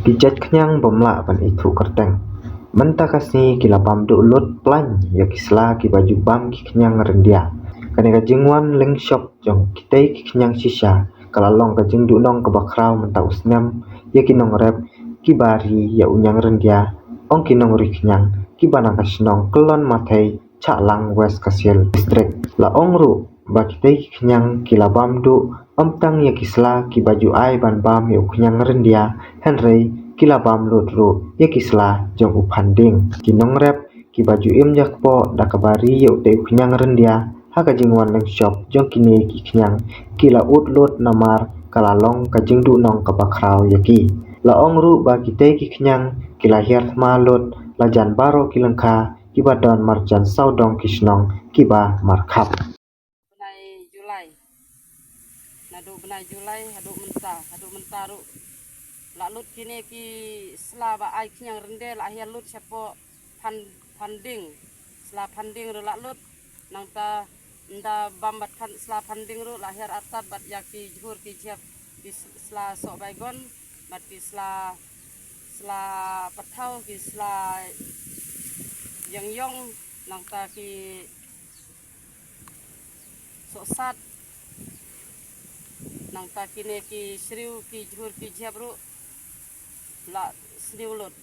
Kijat kenyang bomla pan itu kerteng. Menta kasni kilapam du lut plan ya kisla ki baju bam ki kenyang rendia. Kaneka jingwan leng shop jong kitei ki kenyang sisa. Kalalong ka jing du nong ke bakrau menta usnam ya kinong rep ki bari ya unyang rendia. Ong kinong ri kenyang ki banang kasinong kelon matai Caklang West Kasil District. La ong ru ba kitei ki kenyang kilabam du omtang ya kisla ki baju ai ban bam ya kenyang rendia. Henry kilabam lutru ya kisla jong upanding kinong rep ki baju im jakpo da kabari ya te kenyang rendia haka jingwan leng shop jong kini ki kenyang kila ut lut namar kalalong kajing du nong kabakrau yaki la ong ru ba kitei ki kenyang kila hiar malut la jan baro kilengka kiba don marjan saudong kisnong kiba markap benai Julai nadu benai Julai hadu menta ru la lut kini ki sela ba ai kenyang rende la hian lut sepo panding sela panding ru la lut nang ta nda bambat pan sela panding ru la hiar atat bat yaki jhur ki jep di sela sok baygon bat ki sela patau ki sela yong nang ta ki sok sat nang ta kini ki sriu ki jhur ki jep ru la sriu lut